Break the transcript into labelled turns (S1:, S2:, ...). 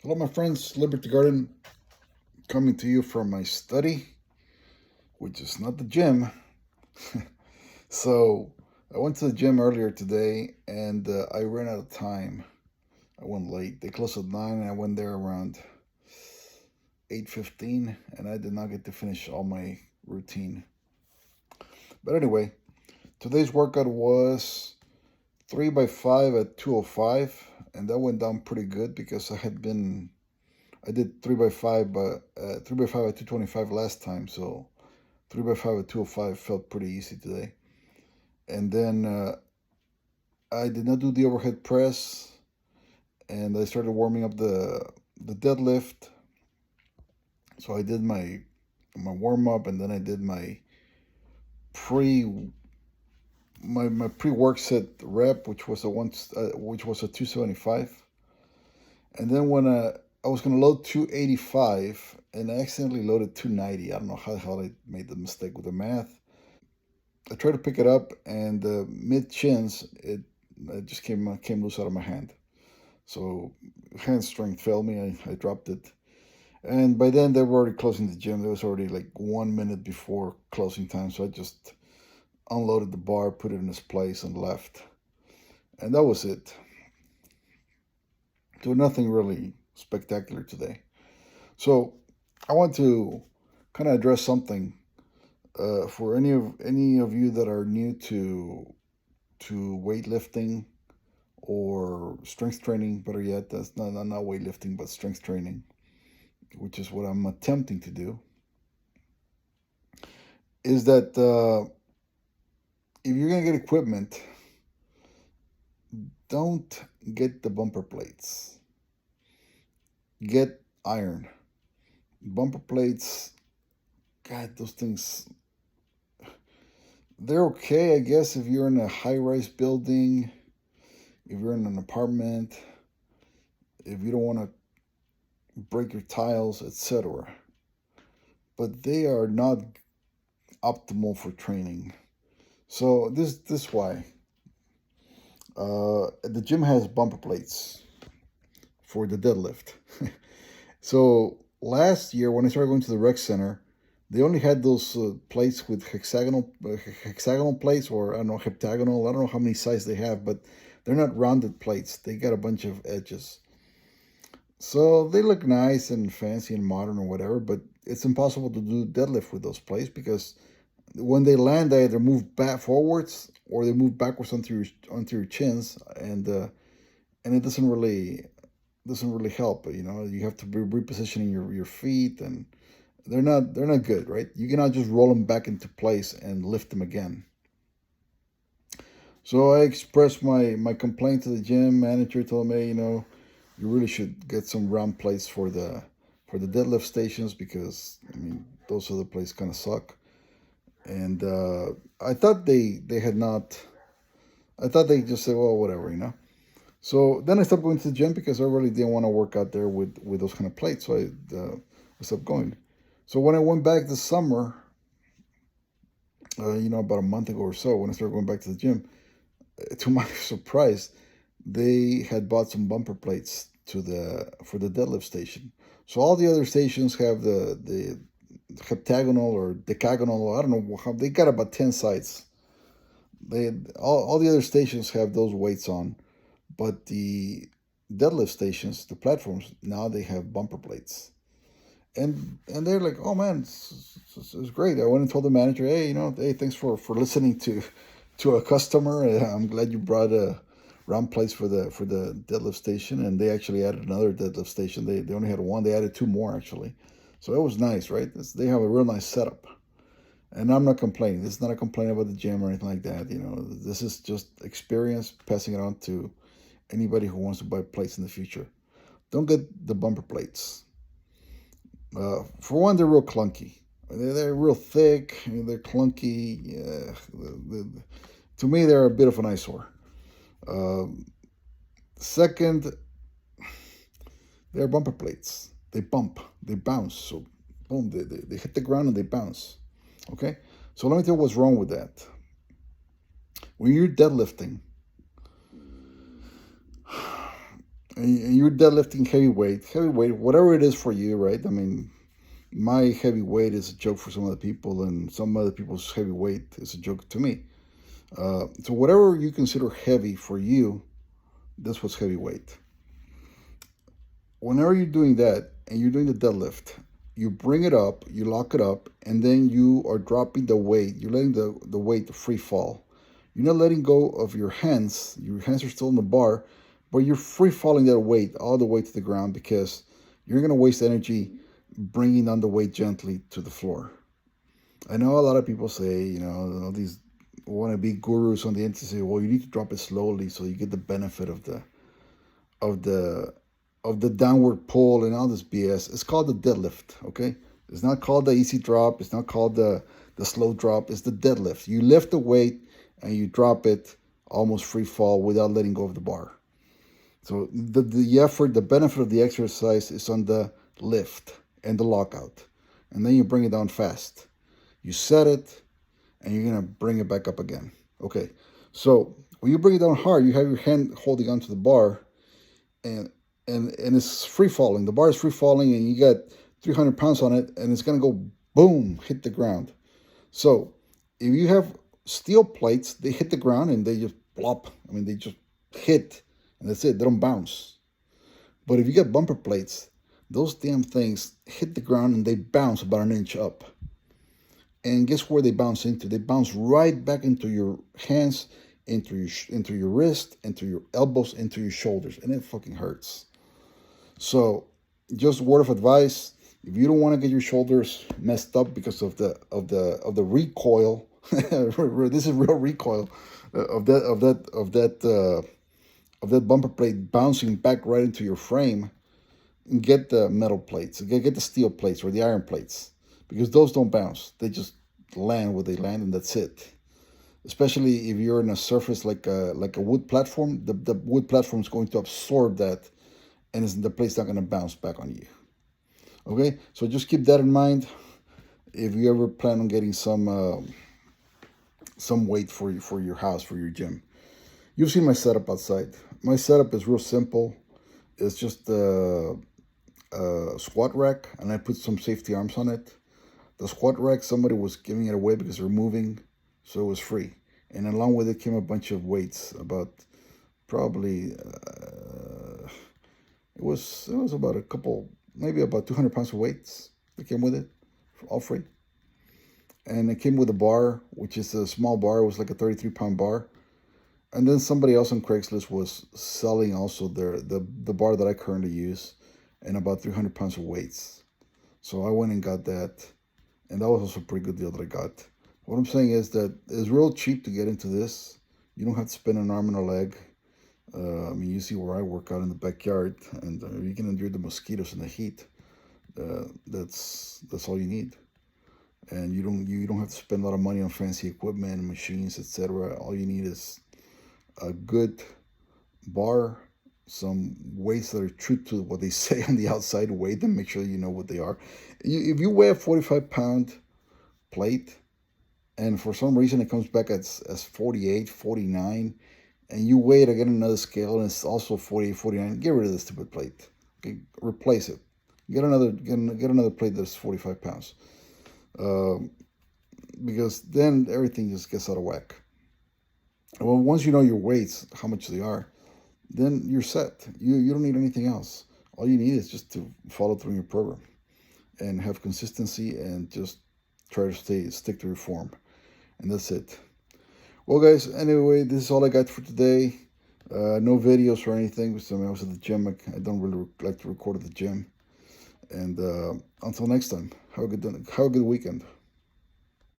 S1: Hello, my friends. Liberty Garden coming to you from my study, which is not the gym. So, I went to the gym earlier today and I ran out of time. I went late. They closed at 9 and I went there around 8:15 and I did not get to finish all my routine. But anyway, today's workout was 3 by 5 at 205 and that went down pretty good because I did 3 by 5 but 3 by 5 at 225 last time, so 3 by 5 at 205 felt pretty easy today. And then I did not do the overhead press, and I started warming up the deadlift. So I did my warm up, and then I did pre my pre work set rep, which was a 275. And then when I was gonna load 285, and I accidentally loaded 290. I don't know how the hell I made the mistake with the math. I tried to pick it up, and mid chins, it just came loose out of my hand. So hand strength failed me. I dropped it, and by then they were already closing the gym. There was already like 1 minute before closing time, so I just unloaded the bar, put it in its place, and left. And that was it. So nothing really spectacular today. So I want to kind of address something for any of you that are new to weightlifting or strength training. Better yet, that's not weightlifting, but strength training, which is what I'm attempting to do. Is that if you're gonna get equipment, don't get the bumper plates. Get iron. Bumper plates, God, those things, they're okay, I guess, if you're in a high-rise building, if you're in an apartment, if you don't want to break your tiles, etc. But they are not optimal for training. So this why the gym has bumper plates for the deadlift. So last year when I started going to the rec center, they only had those plates with hexagonal plates, or I don't know, heptagonal. I don't know how many sizes they have, but they're not rounded plates. They got a bunch of edges. So they look nice and fancy and modern or whatever, but it's impossible to do deadlift with those plates because when they land, they either move back forwards or they move backwards onto your chins, and it doesn't really help. You have to be repositioning your feet, and they're not good, right? You cannot just roll them back into place and lift them again. So I expressed my complaint to the gym manager. Told me, you really should get some round plates for the deadlift stations because I mean those other plates kind of suck. And I thought they had not. I thought they just said, well, whatever. So then I stopped going to the gym because I really didn't want to work out there with those kind of plates. So I stopped going. So when I went back this summer, about a month ago or so, when I started going back to the gym, to my surprise, they had bought some bumper plates for the deadlift station. So all the other stations have the heptagonal or decagonal. I don't know how they got about 10 sides. All the other stations have those weights on, but the deadlift stations, the platforms, now they have bumper plates. And they're like, oh man, it's great. I went and told the manager, hey, hey, thanks for listening to a customer. I'm glad you brought a round plates for the deadlift station, and they actually added another deadlift station. They only had one. They added two more actually, so it was nice, right? They have a real nice setup, and I'm not complaining. This is not a complaint about the gym or anything like that. This is just experience, passing it on to anybody who wants to buy plates in the future. Don't get the bumper plates. For one, they're real clunky. They're real thick. They're clunky. To me, they're a bit of an eyesore. Uh, Second, they're bumper plates. They bump. They bounce. So, boom, they hit the ground and they bounce. Okay? So let me tell you what's wrong with that. When you're deadlifting, and you're deadlifting heavyweight, whatever it is for you, right? I mean, my heavyweight is a joke for some other people, and some other people's heavyweight is a joke to me. So whatever you consider heavy for you, this was heavyweight. Whenever you're doing that and you're doing the deadlift, you bring it up, you lock it up, and then you are dropping the weight. You're letting the weight free fall. You're not letting go of your hands. Your hands are still in the bar, but you're free falling that weight all the way to the ground because you're going to waste energy bringing down the weight gently to the floor. I know a lot of people say, all these want to be gurus on the internet say, well, you need to drop it slowly so you get the benefit of the of the downward pull and all this BS. It's called the deadlift, okay? It's not called the easy drop. It's not called the slow drop. It's the deadlift. You lift the weight and you drop it almost free fall without letting go of the bar. So the effort, the benefit of the exercise is on the lift and the lockout. And then you bring it down fast. You set it and you're going to bring it back up again. Okay, so when you bring it down hard, you have your hand holding onto the bar and it's free falling. The bar is free falling, and you got 300 pounds on it, and it's gonna go boom, hit the ground. So if you have steel plates, they hit the ground and they just plop. I mean, they just hit, and that's it. They don't bounce. But if you get bumper plates, those damn things hit the ground and they bounce about an inch up. And guess where they bounce into? They bounce right back into your hands, into your wrist, into your elbows, into your shoulders, and it fucking hurts. So, just a word of advice: if you don't want to get your shoulders messed up because of the recoil, this is real recoil of that bumper plate bouncing back right into your frame, get the metal plates, get the steel plates or the iron plates, because those don't bounce. They just land where they land, and that's it. Especially if you're in a surface like a wood platform, the wood platform is going to absorb that, and the plate's not going to bounce back on you. Okay, so just keep that in mind if you ever plan on getting some weight for your house, for your gym. You've seen my setup outside. My setup is real simple. It's just a squat rack, and I put some safety arms on it. The squat rack, somebody was giving it away because they're moving, so it was free. And along with it came a bunch of weights, about probably it was about a couple, maybe about 200 pounds of weights that came with it, all free. And it came with a bar, which is a small bar. It was like a 33-pound bar. And then somebody else on Craigslist was selling also the bar that I currently use, and about 300 pounds of weights. So I went and got that, and that was also a pretty good deal that I got. What I'm saying is that it's real cheap to get into this. You don't have to spend an arm and a leg. I mean, you see where I work out in the backyard, and you can endure the mosquitoes and the heat. That's all you need, and you don't have to spend a lot of money on fancy equipment and machines, etc. All you need is a good bar, some weights that are true to what they say on the outside. Weigh them, make sure you know what they are. If you weigh a 45-pound plate, and for some reason it comes back as 48, 49, and you weigh it again another scale and it's also 48, 49, get rid of the stupid plate. Okay, replace it. Get another plate that's 45 pounds. Because then everything just gets out of whack. Well, once you know your weights, how much they are, then you're set. You don't need anything else. All you need is just to follow through your program and have consistency and just try to stick to your form. And that's it. Well, guys, anyway, this is all I got for today. No videos or anything, because I was at the gym. I don't really like to record at the gym. And until next time, have a good weekend.